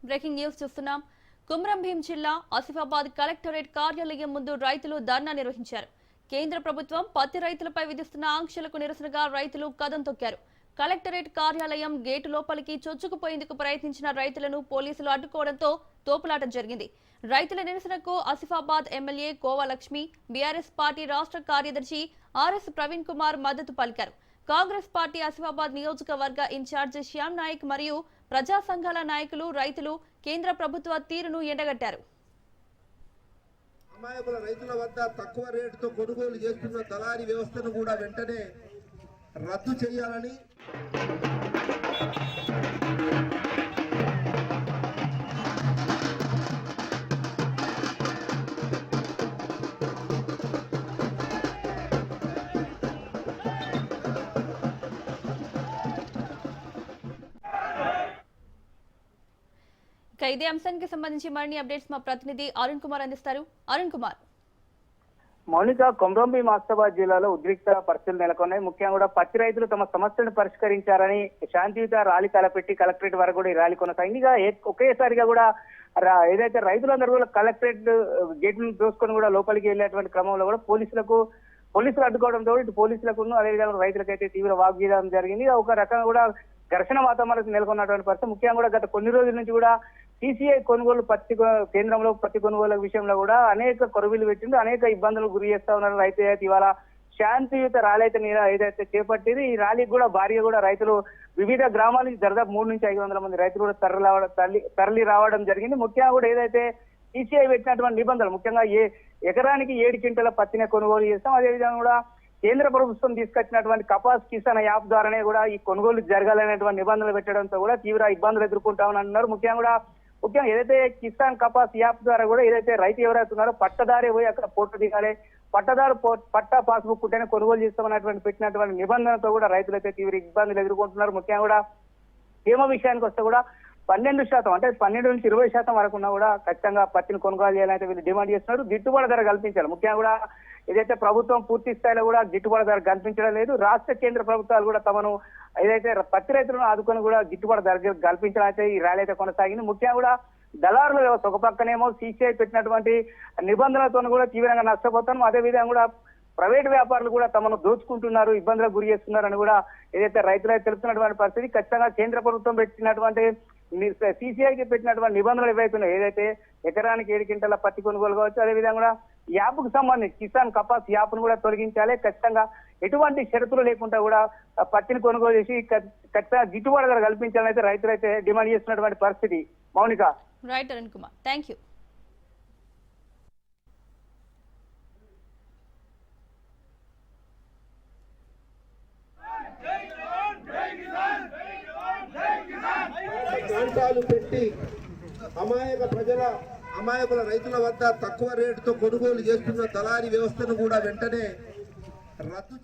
Breaking news చూస్తున్నాం. కుమ్రం భీం జిల్లా Asifabad collectorate కార్యాలయం ముందు రైతులు ధర్నా నిర్వహించారు. కేంద్ర ప్రభుత్వం పత్తి రైతులపై విధిస్తున్న ఆంక్షలకు నిరసనగా రైతులు కదం తొక్కారు. కలెక్టరేట్ కార్యాలయం గేటు లోపలికి చొచ్చుకుపోయేందుకు ప్రయత్నించిన రైతులను పోలీసులు అడ్డుకోవడంతో తోపులాట జరిగింది. రైతుల నిరసనకు Asifabad MLA khoa Lakshmi, BRS party రాష్ట్ర కార్యదర్శి ఆర్ఎస్ ప్రవీణ్ కుమార్ మద్దతు పలికారు. కాంగ్రెస్ పార్టీ ఆసిఫాబాద్ నియోజకవర్గ ఇన్ఛార్జ్ శ్యామ్ నాయక్ మరియు ప్రజా సంఘాల నాయకులు రైతులు కేంద్ర ప్రభుత్వ తీరును ఎండగట్టారు. అమాయకుల రైతుల వద్ద తక్కువ రేటుతో కొనుగోలు చేస్తున్న దళారీ వ్యవస్థను కూడా వెంటనే రద్దు చేయాలని ఇదే అంశానికి సంబంధించి మరిన్ని అప్డేట్స్ మా ప్రతినిధి అరుణ్ కుమార్ అందిస్తారు. అరుణ్ కుమార్. మౌనిక, కుమ్రం భీం ఆసిఫాబాద్ జిల్లాలో ఉద్రిక్త పరిస్థితులు నెలకొన్నాయి. ముఖ్యంగా కూడా పత్తి రైతులు తమ సమస్యలను పరిష్కరించారని శాంతియుత ర్యాలీ తలపెట్టి కలెక్టరేట్ వరకు కూడా ఈ ర్యాలీ కొనసాగింది. ఒకేసారిగా కూడా ఏదైతే రైతులందరూ కూడా కలెక్టరేట్ గేట్ ను దోసుకొని కూడా లోపలికి వెళ్ళేటువంటి క్రమంలో కూడా పోలీసులు అడ్డుకోవడంతో ఇటు పోలీసులకు అదేవిధంగా రైతులకైతే తీవ్ర వాగ్వాదం జరిగింది. ఒక రకంగా కూడా ఘర్షణ వాతావరణం నెలకొన్నటువంటి పరిస్థితి. ముఖ్యంగా కూడా గత కొన్ని రోజుల నుంచి కూడా సిసిఐ కొనుగోలు కేంద్రంలో పత్తి కొనుగోలు విషయంలో కూడా అనేక కొరవీలు పెట్టింది, అనేక ఇబ్బందులకు గురి చేస్తా ఉన్నారు. రైతు అయితే ఇవాళ శాంతియుత ర్యాలీ అయితే ఏదైతే చేపట్టింది, ఈ ర్యాలీకి కూడా భారీగా కూడా రైతులు వివిధ గ్రామాల నుంచి దాదాపు 300 నుంచి 500 మంది రైతులు కూడా తరలి రావడం జరిగింది. ముఖ్యంగా కూడా ఏదైతే సిసిఐ పెట్టినటువంటి నిబంధనలు, ముఖ్యంగా ఎకరానికి 7 క్వింటాల పత్తిని కొనుగోలు చేస్తాం, అదేవిధంగా కూడా కేంద్ర ప్రభుత్వం తీసుకొచ్చినటువంటి కపాస్ కిసాన్ యాప్ ద్వారానే కూడా ఈ కొనుగోలు జరగాలనేటువంటి నిబంధనలు పెట్టడంతో కూడా తీవ్ర ఇబ్బందులు ఎదుర్కొంటామని అంటున్నారు. ముఖ్యంగా ఏదైతే కిసాన్ కపాస్ యాప్ ద్వారా కూడా ఏదైతే రైతు ఎవరైతే ఉన్నారో పట్టదారే పోయి అక్కడ పోటు దిగాలి, పట్టా పాస్బుక్ ఉంటేనే కొనుగోలు చేస్తామన్నటువంటి పెట్టినటువంటి నిబంధనతో కూడా రైతులైతే తీవ్ర ఇబ్బందులు ఎదుర్కొంటున్నారు. ముఖ్యంగా కూడా తేమ విషయానికి వస్తే కూడా 12% అంటే 12 నుంచి 20% వరకు ఉన్నా కూడా ఖచ్చితంగా పత్తిని కొనుగోలు చేయాలంటే వీళ్ళు డిమాండ్ చేస్తున్నారు. గిట్టుబాటు ధర కల్పించాలి. ముఖ్యంగా కూడా ఏదైతే ప్రభుత్వం పూర్తి స్థాయిలో కూడా గిట్టుబాటు ధర కల్పించడం లేదు. రాష్ట్ర కేంద్ర ప్రభుత్వాలు కూడా తమను ఏదైతే పత్తి రైతులను ఆదుకొని కూడా గిట్టుబాటు ధర కల్పించాలంటే ఈ ర్యాలీ అయితే కొనసాగింది. ముఖ్యంగా కూడా దళారుల వ్యవస్థ ఒక పక్కనేమో సిసిఐ పెట్టినటువంటి నిబంధనలతో కూడా తీవ్రంగా నష్టపోతాం, అదేవిధంగా కూడా ప్రైవేట్ వ్యాపారులు కూడా తమను దోచుకుంటున్నారు, ఇబ్బందులకు గురి చేస్తున్నారని కూడా ఏదైతే రైతులైతే తెలుపుతున్నటువంటి పరిస్థితి. ఖచ్చితంగా కేంద్ర ప్రభుత్వం పెట్టినటువంటి సిసిఐకి పెట్టినటువంటి నిబంధనలు ఏవైతున్నాయి, ఏదైతే ఎకరానికి 7 క్వింటాల పత్తి కొనుగోలు కావచ్చు, అదేవిధంగా కూడా యాప్కు సంబంధించి కిసాన్ కపాస్ యాప్ ను కూడా తొలగించాలి. ఖచ్చితంగా ఎటువంటి షరతులు లేకుండా కూడా పత్తిని కొనుగోలు చేసి ఖచ్చితంగా గిట్టుబాటు ధర కల్పించాలని అయితే రైతులైతే డిమాండ్ చేస్తున్నటువంటి పరిస్థితి. Mounika. Right Arun Kumar, thank you. పెట్టి అమాయకుల రైతుల వద్ద తక్కువ రేటుతో కొనుగోలు చేస్తున్న దళారీ వ్యవస్థను కూడా వెంటనే రద్దు